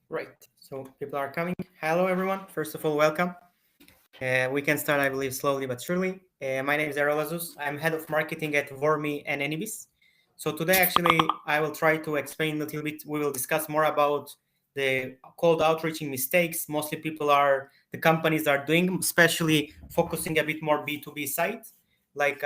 Right, so people are coming. Hello, everyone. First of all, welcome. We can start, I believe, slowly but surely. My name is Erol Azus. I'm head of marketing at Vormi and Anibis. So today, actually, I will try to explain a little bit. We will discuss more about the cold outreaching mistakes. Mostly the companies are doing, especially focusing a bit more B2B side. Like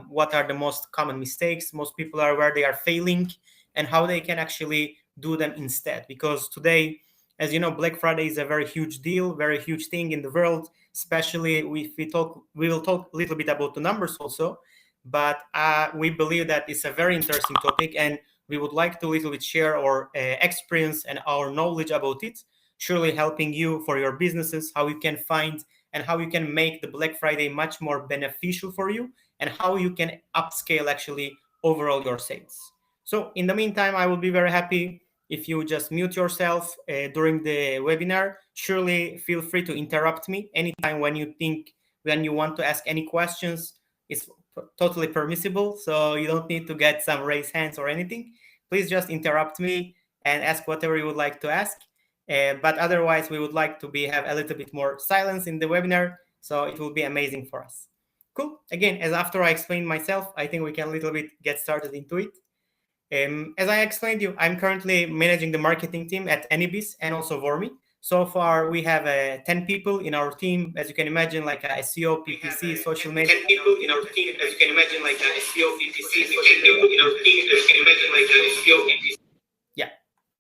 what are the most common mistakes? Most people are where they are failing and how they can actually do them instead. Because today, as you know, Black Friday is a very huge deal, very huge thing in the world. Especially if we will talk a little bit about the numbers also, but we believe that it's a very interesting topic, and we would like to a little bit share our experience and our knowledge about it, surely helping you for your businesses, how you can find and how you can make the Black Friday much more beneficial for you, and how you can upscale actually overall your sales. So in the meantime, I will be very happy if you just mute yourself during the webinar. Surely feel free to interrupt me anytime when you want to ask any questions. It's totally permissible, so you don't need to get some raise hands or anything. Please just interrupt me and ask whatever you would like to ask. But otherwise, we would like to have a little bit more silence in the webinar, so it will be amazing for us. Cool. Again, as after I explain myself, I think we can a little bit get started into it. As I explained you, I'm currently managing the marketing team at Anibis and also Vormi. So far, we have 10 people in our team, as you can imagine, like SEO, PPC, social media. 10 people in our team, as you can imagine, like SEO, PPC, social media. In our team, as you can imagine, like SEO, PPC. Yeah,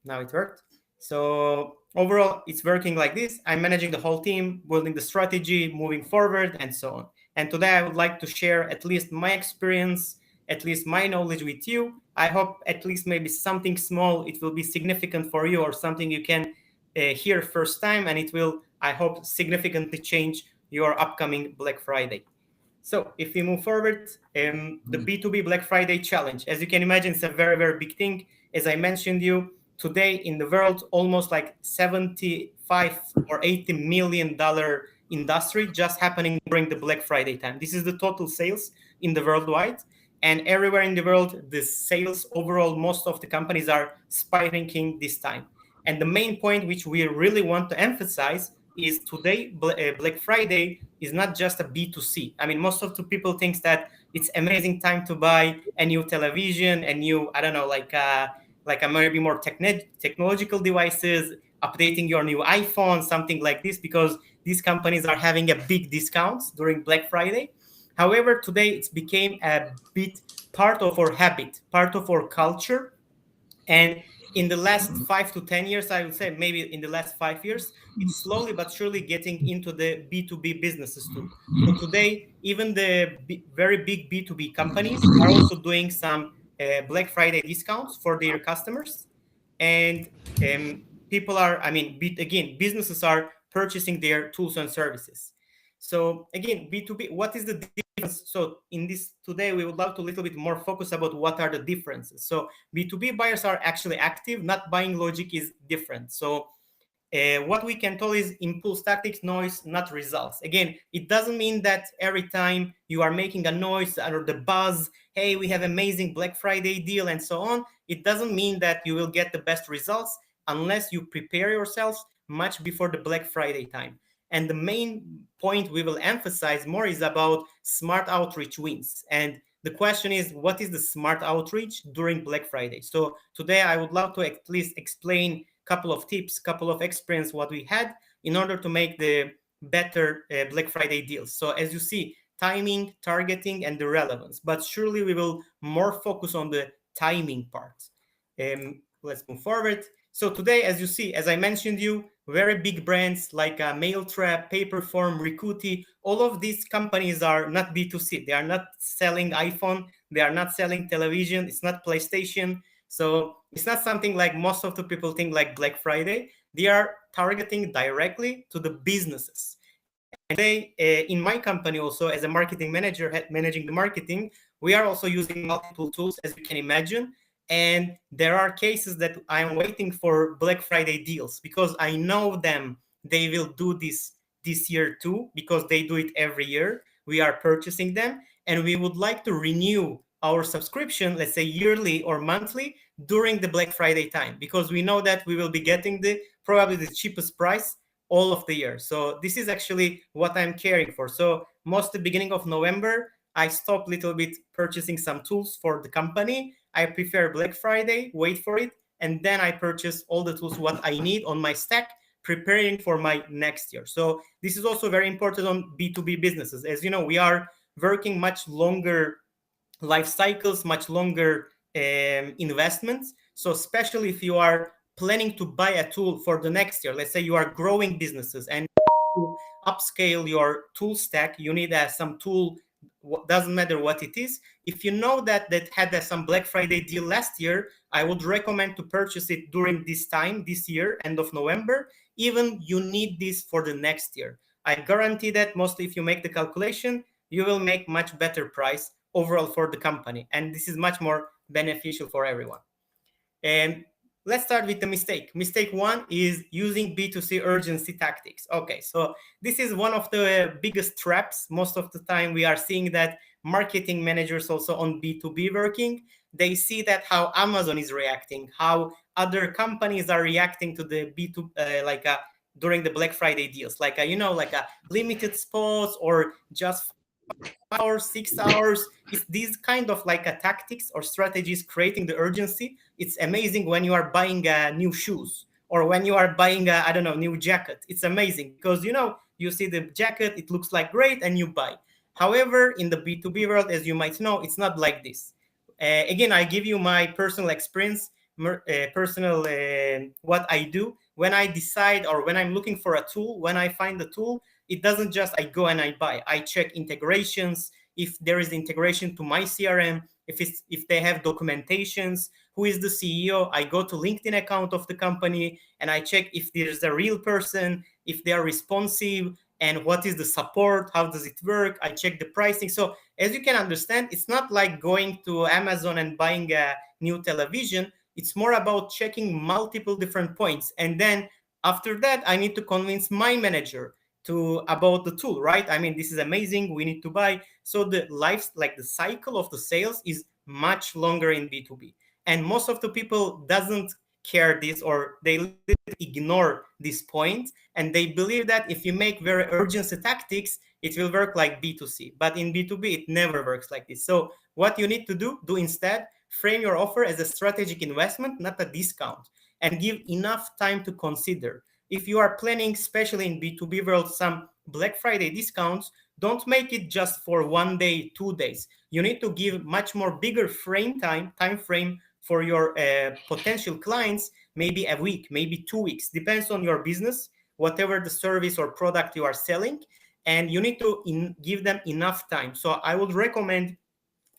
now it worked. So overall, it's working like this. I'm managing the whole team, building the strategy, moving forward, and so on. And today, I would like to share at least my experience, at least my knowledge with you. I hope at least maybe something small, it will be significant for you, or something you can hear first time, and it will, I hope, significantly change your upcoming Black Friday. So if we move forward, the B2B Black Friday challenge, as you can imagine, it's a very, very big thing. As I mentioned you, today in the world, almost like 75 or $80 million industry just happening during the Black Friday time. This is the total sales in the worldwide. And everywhere in the world, the sales overall, most of the companies are spiking this time. And the main point which we really want to emphasize is today, Black Friday is not just a B2C. I mean, most of the people think that it's amazing time to buy a new television, a new, I don't know, like maybe more technological devices, updating your new iPhone, something like this, because these companies are having a big discounts during Black Friday. However, today it's became a bit part of our habit, part of our culture. And in the last 5 to 10 years, I would say maybe in the last 5 years, it's slowly but surely getting into the B2B businesses too. So today, even the very big B2B companies are also doing some Black Friday discounts for their customers. And people are, I mean, again, businesses are purchasing their tools and services. So again, B2B, what is the difference? So in this today, we would like to a little bit more focus about what are the differences. So B2B buyers are actually active, not buying logic is different. So what we can tell is impulse tactics, noise, not results. Again, it doesn't mean that every time you are making a noise or the buzz, hey, we have amazing Black Friday deal and so on. It doesn't mean that you will get the best results unless you prepare yourselves much before the Black Friday time. And the main point we will emphasize more is about smart outreach wins. And the question is, what is the smart outreach during Black Friday? So today I would love to at least explain couple of tips, couple of experience what we had in order to make the better Black Friday deals. So as you see, timing, targeting, and the relevance. But surely we will more focus on the timing part. Let's move forward. So today, as you see, as I mentioned you, very big brands like Mailtrap, Paperform, Recruity, all of these companies are not B2C. They are not selling iPhone. They are not selling television. It's not PlayStation. So it's not something like most of the people think like Black Friday. They are targeting directly to the businesses. And they, in my company also, as a marketing manager managing the marketing, we are also using multiple tools, as you can imagine. And there are cases that I'm waiting for Black Friday deals because I know them. They will do this year too because they do it every year. We are purchasing them and we would like to renew our subscription, let's say yearly or monthly during the Black Friday time because we know that we will be getting probably the cheapest price all of the year. So this is actually what I'm caring for. So most the beginning of November, I stop a little bit purchasing some tools for the company. I prefer Black Friday, wait for it, and then I purchase all the tools what I need on my stack, preparing for my next year. So this is also very important on B2B businesses. As you know, we are working much longer life cycles, much longer investments. So especially if you are planning to buy a tool for the next year, let's say you are growing businesses and to upscale your tool stack, you need some tool, doesn't matter what it is. If you know that had some Black Friday deal last year, I would recommend to purchase it during this time, this year, end of November. Even you need this for the next year. I guarantee that mostly if you make the calculation, you will make much better price overall for the company. And this is much more beneficial for everyone. And let's start with the mistake. Mistake one is using B2C urgency tactics. Okay, so this is one of the biggest traps. Most of the time we are seeing that marketing managers also on B2B working, they see that how Amazon is reacting, how other companies are reacting to the B2 during the Black Friday deals, like a limited spots or just 5 hours, 6 hours. It's these kind of like a tactics or strategies creating the urgency. It's amazing when you are buying new shoes or when you are buying I don't know, new jacket. It's amazing because you see the jacket, it looks like great, and you buy. However, in the B2B world, as you might know, it's not like this. Again, I give you my personal experience, personal what I do when I decide or when I'm looking for a tool. When I find the tool, it doesn't just I go and I buy. I check integrations, if there is integration to my CRM, if they have documentations, who is the CEO. I go to LinkedIn account of the company and I check if there's a real person, if they are responsive, and what is the support, how does it work. I check the pricing. So as you can understand, it's not like going to Amazon and buying a new television. It's more about checking multiple different points. And then after that, I need to convince my manager about the tool, right? I mean, this is amazing, we need to buy. So the the cycle of the sales is much longer in B2B. And most of the people doesn't care this, or they ignore this point, and they believe that if you make very urgency tactics, it will work like B2C. But in B2B, it never works like this. So what you need to do instead, frame your offer as a strategic investment, not a discount, and give enough time to consider. If you are planning, especially in B2B world, some Black Friday discounts, don't make it just for 1 day, 2 days. You need to give much more bigger time frame for your potential clients, maybe a week, maybe 2 weeks, depends on your business, whatever the service or product you are selling, and you need to give them enough time. So I would recommend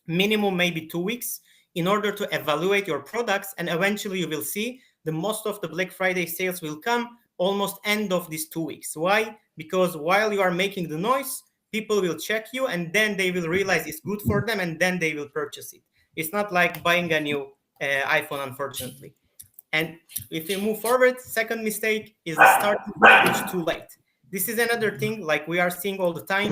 minimum maybe 2 weeks in order to evaluate your products, and eventually you will see the most of the Black Friday sales will come almost end of these 2 weeks. Why? Because while you are making the noise, people will check you and then they will realize it's good for them and then they will purchase it. It's not like buying a new iPhone, unfortunately. And if you move forward, second mistake is the starting package too late. This is another thing like we are seeing all the time.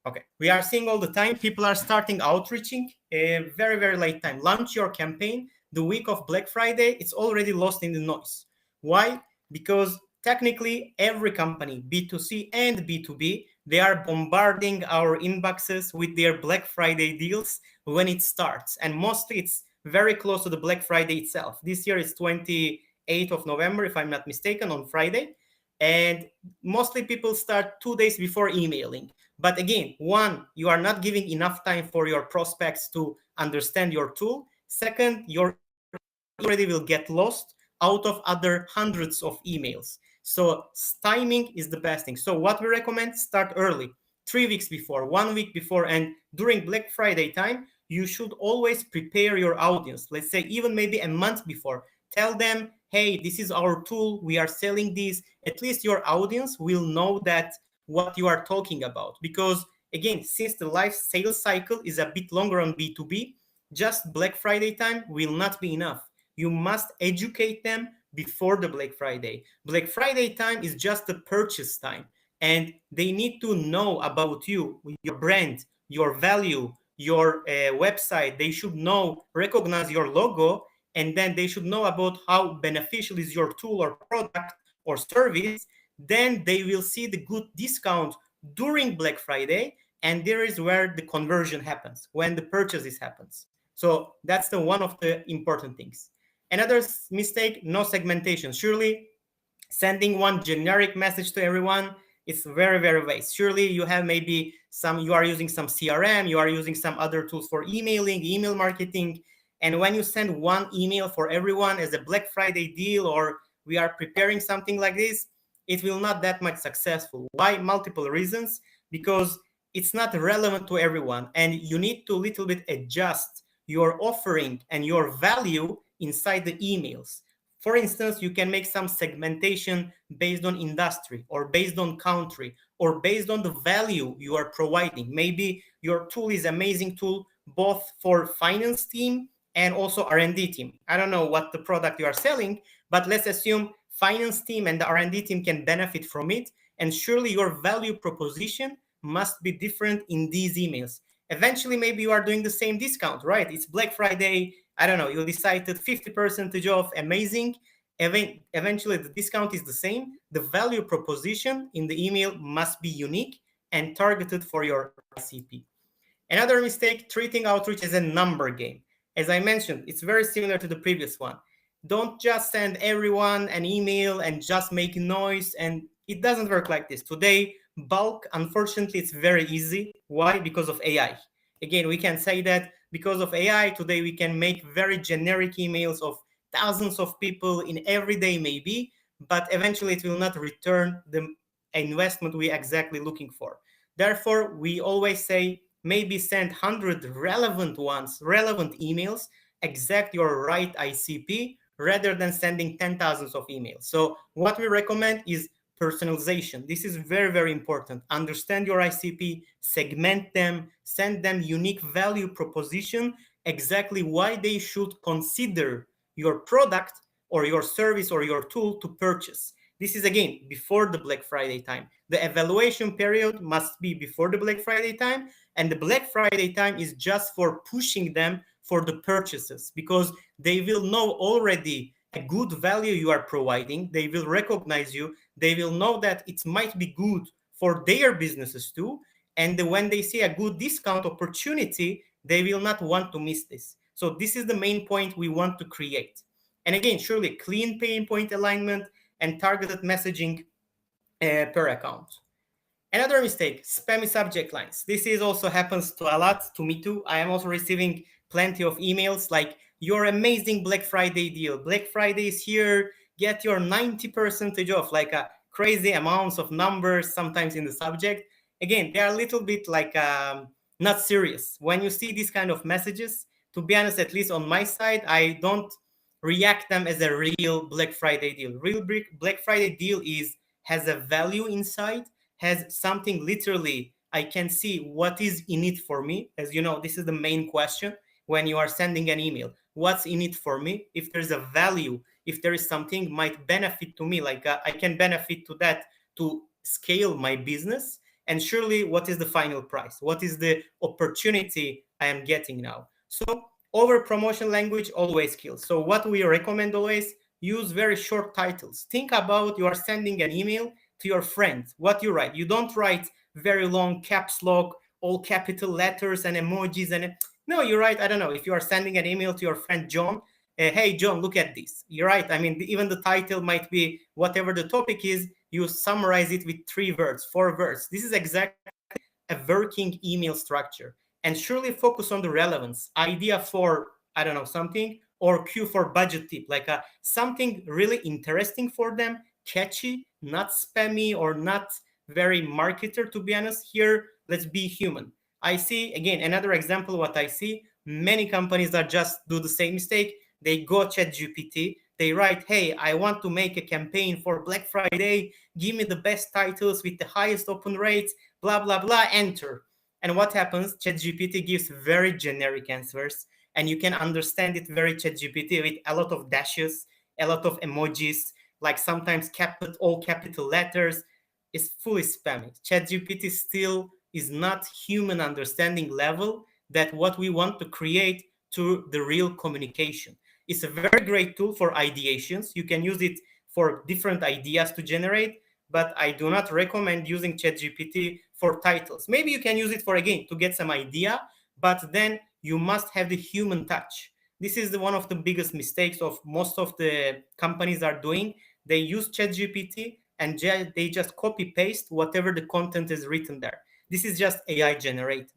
Okay, we are seeing all the time. People are starting outreaching a very, very late time. Launch your campaign the week of Black Friday. It's already lost in the noise. Why? Because technically every company, B2C and B2B, they are bombarding our inboxes with their Black Friday deals when it starts. And mostly it's very close to the Black Friday itself. This year it's 28th of November, if I'm not mistaken, on Friday. And mostly people start 2 days before emailing. But again, one, you are not giving enough time for your prospects to understand your tool. Second, your already will get lost out of other hundreds of emails. So timing is the best thing. So what we recommend, start early, 3 weeks before, 1 week before, and during Black Friday time, you should always prepare your audience. Let's say even maybe a month before. Tell them, hey, this is our tool, we are selling this. At least your audience will know that what you are talking about. Because again, since the life sales cycle is a bit longer on B2B, just Black Friday time will not be enough. You must educate them before the Black Friday. Black Friday time is just the purchase time, and they need to know about you, your brand, your value, your website. They should know, recognize your logo, and then they should know about how beneficial is your tool or product or service. Then they will see the good discount during Black Friday, and there is where the conversion happens, when the purchases happens. So that's the one of the important things. Another mistake, no segmentation. Surely sending one generic message to everyone, it's very, very waste. Surely you have maybe you are using some CRM, you are using some other tools for emailing, email marketing. And when you send one email for everyone as a Black Friday deal, or we are preparing something like this, it will not that much successful. Why? Multiple reasons. Because it's not relevant to everyone, and you need to little bit adjust your offering and your value inside the emails. For instance, you can make some segmentation based on industry or based on country or based on the value you are providing. Maybe your tool is amazing tool both for finance team and also R&D team. I don't know what the product you are selling, but let's assume finance team and the R&D team can benefit from it. And surely your value proposition must be different in these emails. Eventually, maybe you are doing the same discount, right? It's Black Friday. I don't know, you decided 50% off, amazing. Eventually, the discount is the same. The value proposition in the email must be unique and targeted for your ICP. Another mistake, treating outreach as a number game. As I mentioned, it's very similar to the previous one. Don't just send everyone an email and just make noise, and it doesn't work like this. Today, bulk, unfortunately, it's very easy. Why? Because of AI. Again, we can say that because of AI, today we can make very generic emails of thousands of people in every day maybe, but eventually it will not return the investment we exactly looking for. Therefore, we always say maybe send 100 relevant emails, exact your right ICP, rather than sending 10,000 of emails. So what we recommend is personalization. This is very, very important. Understand your ICP, segment them, send them unique value proposition, exactly why they should consider your product or your service or your tool to purchase. This is again before the Black Friday time. The evaluation period must be before the Black Friday time, and the Black Friday time is just for pushing them for the purchases, because they will know already a good value you are providing. They will recognize you. They will know that it might be good for their businesses too. And when they see a good discount opportunity, they will not want to miss this. So this is the main point we want to create. And again, surely clean pain point alignment and targeted messaging per account. Another mistake, spammy subject lines. This is also happens to a lot, to me too. I am also receiving plenty of emails like, your amazing Black Friday deal. Black Friday is here. Get your 90% off, like a crazy amounts of numbers sometimes in the subject. Again, they are a little bit like not serious. When you see these kind of messages, to be honest, at least on my side, I don't react them as a real Black Friday deal. Real Black Friday deal has a value inside, has something literally I can see what is in it for me. As you know, this is the main question when you are sending an email. What's in it for me? If there's a value, if there is something might benefit to me, like I can benefit to that to scale my business. And surely, what is the final price? What is the opportunity I am getting now? So over promotion language always kills. So what we recommend always, use very short titles. Think about you are sending an email to your friend. What you write? You don't write very long caps lock, all capital letters and emojis and no, you're right. I don't know if you are sending an email to your friend John. Hey John, look at this. You're right. I mean, even the title might be whatever the topic is. You summarize it with 3 words, 4 words. This is exactly a working email structure. And surely focus on the relevance. Idea for, I don't know, something, or cue for budget tip, like something really interesting for them, catchy, not spammy or not very marketer, to be honest. Here, let's be human. I see, again, another example, what I see, many companies that just do the same mistake. They go ChatGPT, they write, hey, I want to make a campaign for Black Friday. Give me the best titles with the highest open rates, blah, blah, blah, enter. And what happens? ChatGPT gives very generic answers, and you can understand it very ChatGPT with a lot of dashes, a lot of emojis, like sometimes all capital letters. Is fully spammy. ChatGPT still is not human understanding level that what we want to create to the real communication. It's a very great tool for ideations. You can use it for different ideas to generate, but I do not recommend using ChatGPT for titles. Maybe you can use it for, again, to get some idea, but then you must have the human touch. This is one of the biggest mistakes of most of the companies are doing. They use ChatGPT and they just copy paste whatever the content is written there. This is just AI generated.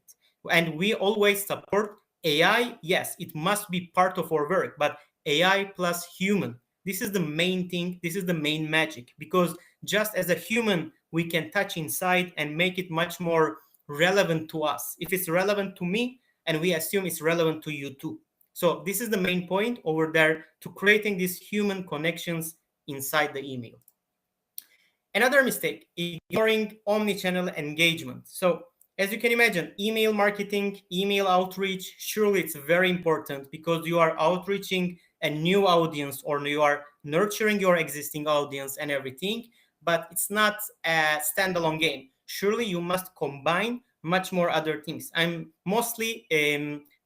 And we always support AI. Yes, it must be part of our work, but AI plus human. This is the main thing. This is the main magic, because just as a human, we can touch inside and make it much more relevant to us. If it's relevant to me, and we assume it's relevant to you too. So this is the main point over there, to creating these human connections inside the email. Another mistake, ignoring omni-channel engagement. So as you can imagine, email marketing, email outreach, surely it's very important because you are outreaching a new audience or you are nurturing your existing audience and everything, but it's not a standalone game. Surely you must combine much more other things. I'm mostly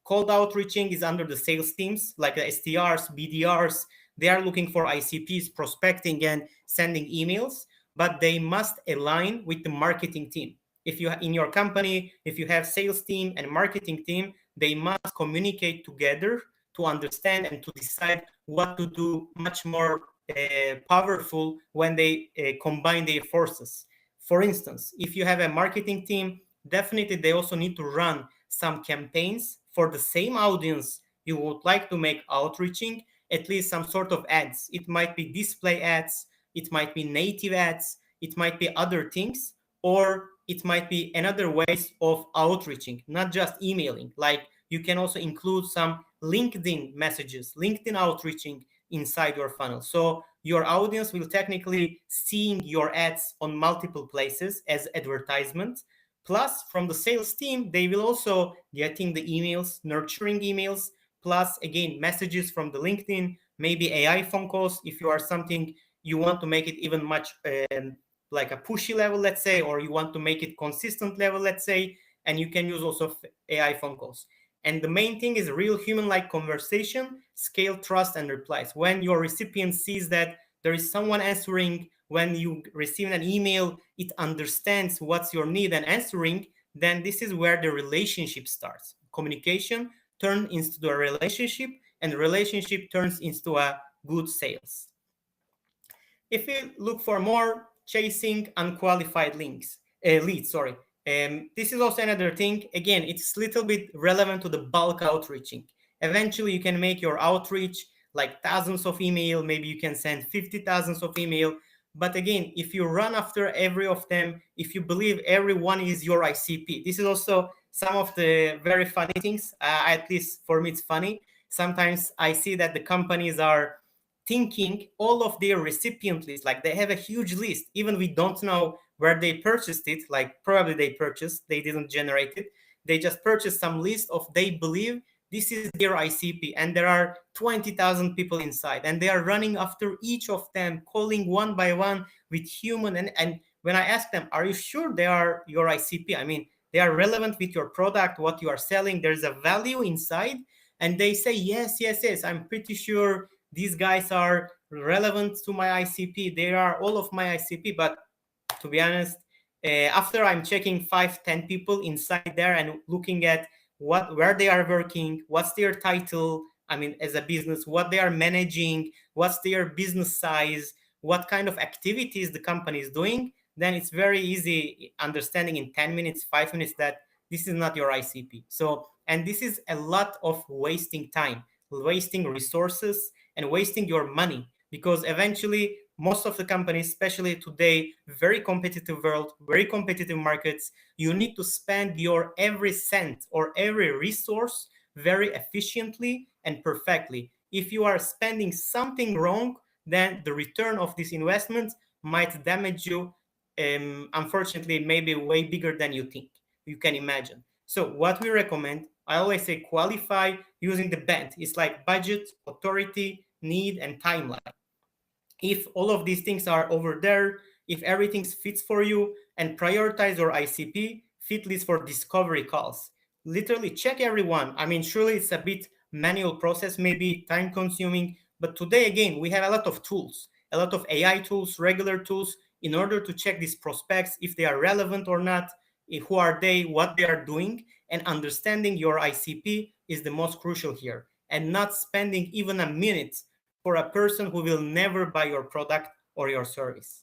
cold outreaching is under the sales teams like the SDRs, BDRs. They are looking for ICPs, prospecting and sending emails, but they must align with the marketing team. If you in your company, if you have sales team and marketing team, they must communicate together to understand and to decide what to do much more powerful when they combine their forces. For instance, if you have a marketing team, definitely they also need to run some campaigns for the same audience you would like to make outreaching, at least some sort of ads. It might be display ads, it might be native ads, it might be other things, or it might be another ways of outreaching, not just emailing. Like you can also include some LinkedIn messages, LinkedIn outreaching inside your funnel. So your audience will technically seeing your ads on multiple places as advertisements. Plus, from the sales team, they will also getting the emails, nurturing emails, plus again messages from the LinkedIn, maybe AI phone calls if you are something you want to make it even much like a pushy level, let's say, or you want to make it consistent level, let's say, and you can use also AI phone calls. And the main thing is real human-like conversation, scale trust and replies. When your recipient sees that there is someone answering, when you receive an email, it understands what's your need and answering, then this is where the relationship starts. Communication turns into a relationship, and the relationship turns into a good sales. If we look for more, chasing unqualified leads, sorry. This is also another thing. Again, it's a little bit relevant to the bulk outreaching. Eventually, you can make your outreach like thousands of email. Maybe you can send 50,000 of email. But again, if you run after every of them, if you believe everyone is your ICP, this is also some of the very funny things. At least for me, it's funny. Sometimes I see that the companies are thinking all of their recipient lists, like they have a huge list, even we don't know where they purchased it, like probably they didn't generate it, they just purchased some list of they believe this is their ICP, and there are 20,000 people inside, and they are running after each of them, calling one by one with human, and when I ask them, are you sure they are your ICP? I mean, they are relevant with your product, what you are selling, there's a value inside, and they say yes, I'm pretty sure these guys are relevant to my ICP. They are all of my ICP. But to be honest, after I'm checking 5-10 people inside there and looking at where they are working, what's their title, I mean, as a business, what they are managing, what's their business size, what kind of activities the company is doing, then it's very easy understanding in 10 minutes, 5 minutes that this is not your ICP. So, and this is a lot of wasting time, wasting resources, and wasting your money, because eventually most of the companies, especially today, very competitive world, very competitive markets, you need to spend your every cent or every resource very efficiently and perfectly. If you are spending something wrong, then the return of this investment might damage you, unfortunately, maybe way bigger than you think. you can imagine. So what we recommend, I always say qualify using the band. It's like budget, authority, need, and timeline. If all of these things are over there, if everything fits for you, and prioritize your ICP fit list for discovery calls. Literally check everyone. I mean, surely it's a bit manual process, maybe time consuming, but today again, we have a lot of tools, a lot of AI tools, regular tools in order to check these prospects if they are relevant or not, who are they, what they are doing, and understanding your ICP is the most crucial here, and not spending even a minute for a person who will never buy your product or your service.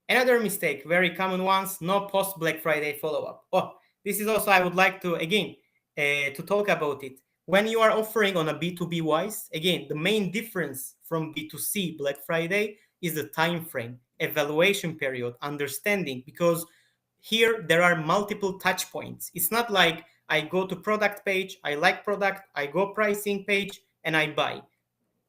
Another mistake, very common ones, no post Black Friday follow-up. Oh, this is also I would like to again to talk about it. When you are offering on a B2B wise, again, the main difference from B2C Black Friday is the time frame, evaluation period, understanding, because here there are multiple touch points. It's not like I go to product page, I like product, I go pricing page, and I buy.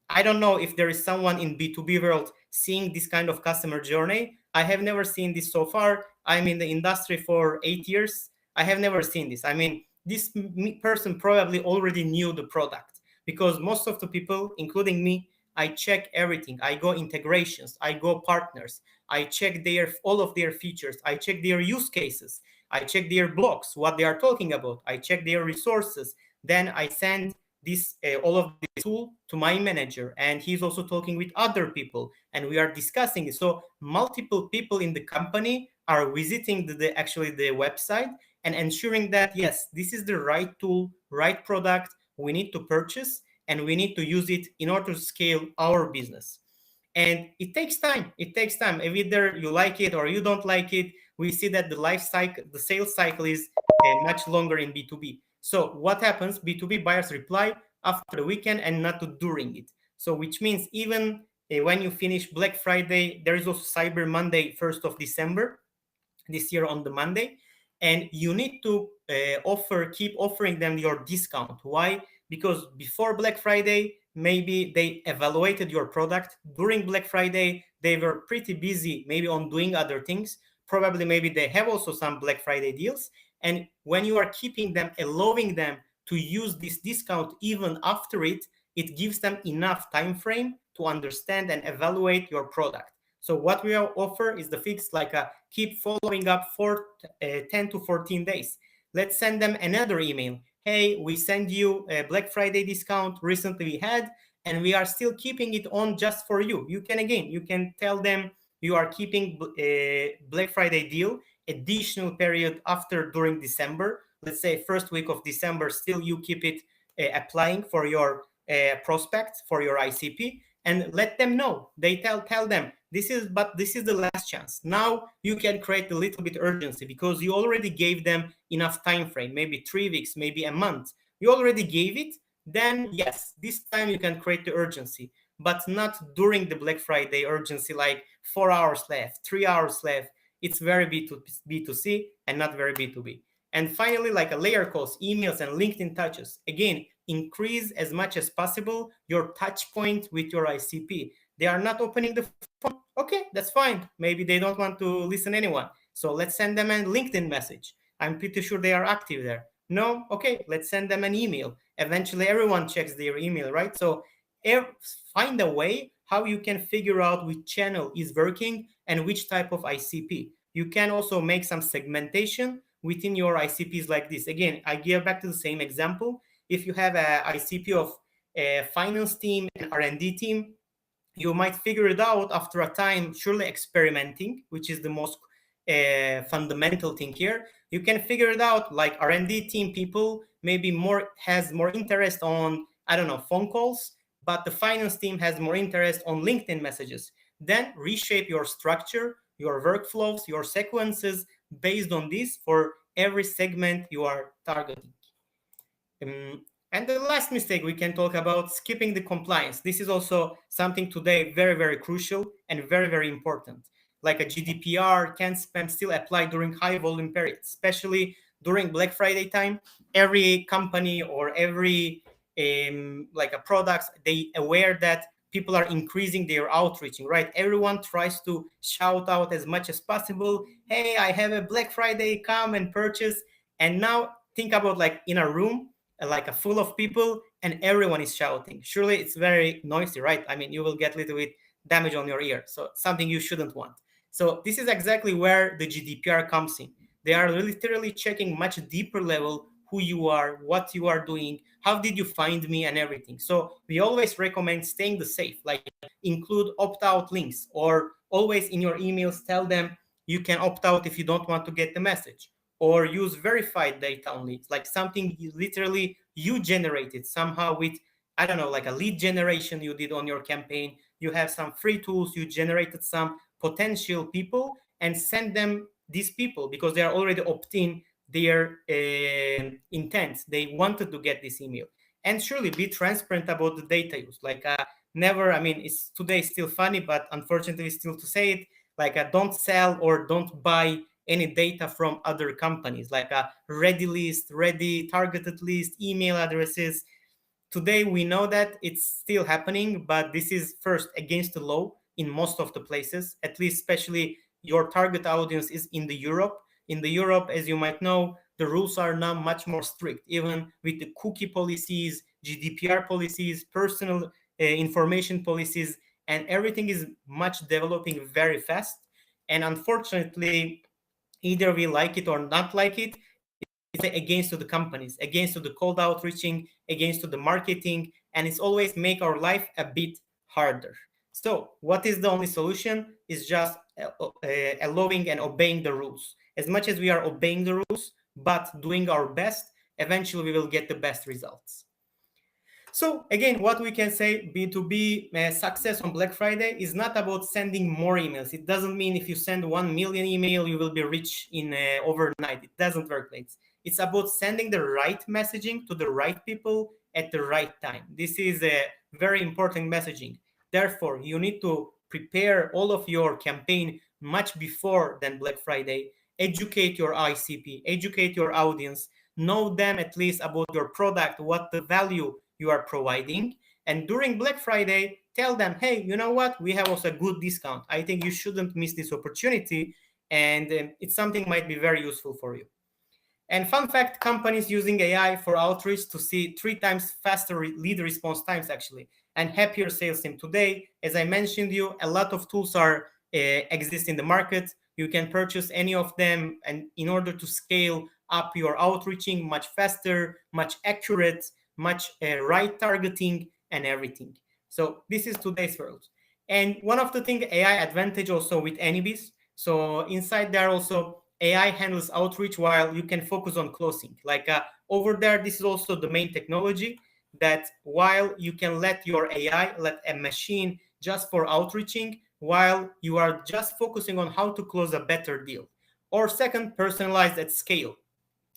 I don't know if there is someone in B2B world seeing this kind of customer journey. I have never seen this so far. I'm in the industry for 8 years. I have never seen this. I mean, this person probably already knew the product, because most of the people, including me, I check everything. I go integrations, I go partners, I check all of their features, I check their use cases, I check their blogs, what they are talking about, I check their resources. Then I send this all of this tool to my manager, and he's also talking with other people, and we are discussing it. So multiple people in the company are visiting actually the website and ensuring that yes, this is the right tool, right product we need to purchase, and we need to use it in order to scale our business. And it takes time. It takes time. If either you like it or you don't like it, we see that the life cycle, the sales cycle is much longer in B2B. So what happens? B2B buyers reply after the weekend and not during it. So which means even when you finish Black Friday, there is also Cyber Monday, 1st of December, this year on the Monday. And you need to keep offering them your discount. Why? Because before Black Friday, maybe they evaluated your product. During Black Friday, they were pretty busy, maybe on doing other things. Probably maybe they have also some Black Friday deals. And when you are keeping them, allowing them to use this discount even after it, it gives them enough time frame to understand and evaluate your product. So what we offer is the fix, like a keep following up for 10 to 14 days. Let's send them another email. Hey, we send you a Black Friday discount recently we had, and we are still keeping it on just for you. You can tell them you are keeping a Black Friday deal, additional period after during December. Let's say first week of December, still you keep it applying for your prospects, for your ICP, and let them know. They tell them this is the last chance. Now you can create a little bit urgency because you already gave them enough time frame, maybe 3 weeks, maybe a month. You already gave it. Then yes, this time you can create the urgency, but not during the Black Friday urgency, like 4 hours left, 3 hours left. It's very B2C and not very B2B. And finally, like a layer calls, emails, and LinkedIn touches. Again, increase as much as possible your touch point with your ICP. They are not opening the phone. Okay, that's fine. Maybe they don't want to listen anyone. So let's send them a LinkedIn message. I'm pretty sure they are active there. No? Okay, let's send them an email. Eventually, everyone checks their email, right? So find a way how you can figure out which channel is working and which type of ICP. You can also make some segmentation within your ICPs like this. Again, I give back to the same example. If you have a ICP of a finance team and R&D team, you might figure it out after a time, surely experimenting, which is the most fundamental thing here. You can figure it out, like R&D team people maybe has more interest on, I don't know, phone calls, but the finance team has more interest on LinkedIn messages. Then reshape your structure, your workflows, your sequences based on this for every segment you are targeting. And the last mistake we can talk about, skipping the compliance. This is also something today very, very crucial and very, very important. Like a GDPR, can spam still apply during high volume periods, especially during Black Friday time. Every company or every like a products, they aware that people are increasing their outreaching, right? Everyone tries to shout out as much as possible. Hey, I have a Black Friday, come and purchase. And now think about like in a room, like a full of people, and everyone is shouting. Surely it's very noisy, right? I mean, you will get a little bit damage on your ear. So something you shouldn't want. So this is exactly where the GDPR comes in. They are literally checking much deeper level who you are, what you are doing, how did you find me, and everything. So we always recommend staying the safe, like include opt-out links, or always in your emails tell them you can opt out if you don't want to get the message, or use verified data only. It's like something you generated somehow with, I don't know, like a lead generation you did on your campaign. You have some free tools, you generated some potential people and send them these people because they are already opt-in their intent. They wanted to get this email. And surely be transparent about the data use. Like never, I mean, it's today still funny, but unfortunately still to say it, like don't sell or don't buy any data from other companies, like a ready list, ready targeted list, email addresses. Today we know that it's still happening, but this is first against the law in most of the places, at least especially your target audience is in the Europe. In the Europe, as you might know, the rules are now much more strict, even with the cookie policies, GDPR policies, personal information policies, and everything is much developing very fast. And unfortunately, either we like it or not like it, it's against to the companies, against to the cold outreaching, against to the marketing, and it's always make our life a bit harder. So what is the only solution is just allowing and obeying the rules. As much as we are obeying the rules but doing our best, eventually we will get the best results. So again, what we can say, B2B success on Black Friday is not about sending more emails. It doesn't mean if you send 1 million email, you will be rich in overnight. It doesn't work like this. It's about sending the right messaging to the right people at the right time. This is a very important messaging. Therefore, you need to prepare all of your campaign much before than Black Friday. Educate your ICP, educate your audience, know them at least about your product, what the value you are providing. And during Black Friday, tell them, hey, you know what? We have also a good discount. I think you shouldn't miss this opportunity. And it's something might be very useful for you. And fun fact, companies using AI for outreach to see 3 times faster lead response times actually, and happier sales team. Today, as I mentioned you, a lot of tools are exist in the market. You can purchase any of them, and in order to scale up your outreaching much faster, much accurate, much right targeting and everything. So this is today's world. And one of the thing AI advantage also with Anibis. So inside there also AI handles outreach while you can focus on closing. Like over there, this is also the main technology that while you can let your AI, let a machine just for outreaching, while you are just focusing on how to close a better deal. Or second, personalized at scale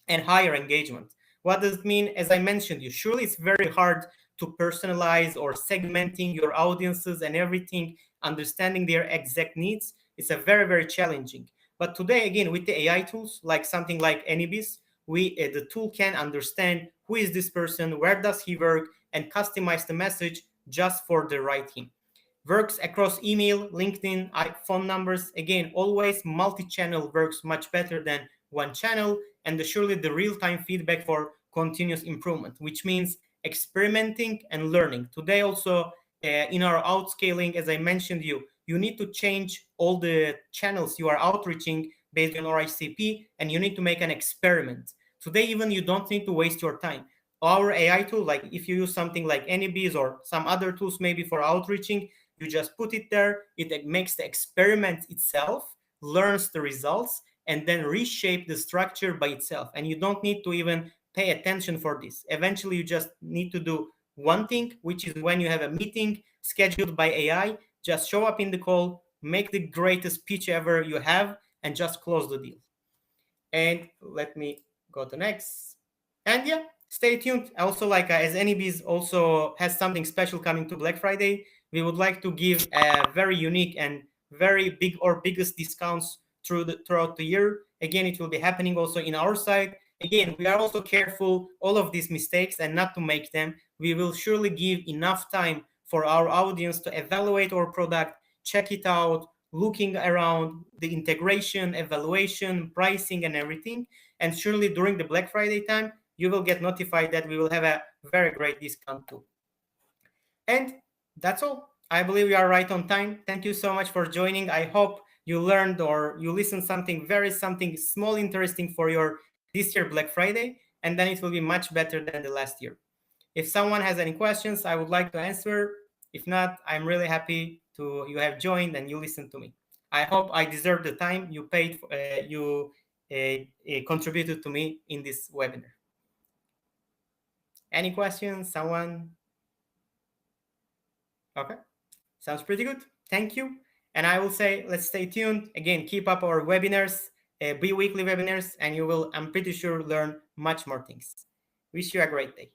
and higher engagement. What does it mean? As I mentioned you, surely it's very hard to personalize or segmenting your audiences and everything, understanding their exact needs. It's a very, very challenging. But today, again, with the AI tools, like something like Anibis, the tool can understand who is this person, where does he work, and customize the message just for the right him. Works across email, LinkedIn, phone numbers. Again, always multi-channel works much better than one channel, and surely the real-time feedback for continuous improvement, which means experimenting and learning. Today also in our outscaling, as I mentioned you need to change all the channels you are outreaching based on our ICP, and you need to make an experiment. Today, even you don't need to waste your time. Our AI tool, like if you use something like Anybees or some other tools maybe for outreaching, you just put it there, it makes the experiment itself, learns the results, and then reshape the structure by itself. And you don't need to even pay attention for this. Eventually, you just need to do one thing, which is when you have a meeting scheduled by AI, just show up in the call, make the greatest pitch ever you have, and just close the deal. And let me go to next. And yeah, stay tuned. Also, like as Anybees also has something special coming to Black Friday, we would like to give a very unique and very big or biggest discounts throughout the year. Again, it will be happening also in our side. Again, we are also careful all of these mistakes and not to make them. We will surely give enough time for our audience to evaluate our product, check it out, looking around the integration, evaluation, pricing, and everything. And surely during the Black Friday time, you will get notified that we will have a very great discount too. And that's all. I believe we are right on time. Thank you so much for joining. I hope you learned or you listened something small, interesting for your this year Black Friday, and then it will be much better than the last year. If someone has any questions, I would like to answer. If not, I'm really happy to you have joined and you listened to me. I hope I deserve the time you paid, contributed to me in this webinar. Any questions? Someone? Okay, sounds pretty good. Thank you. And I will say, let's stay tuned. Again, keep up our webinars, bi-weekly webinars, and you will, I'm pretty sure, learn much more things. Wish you a great day.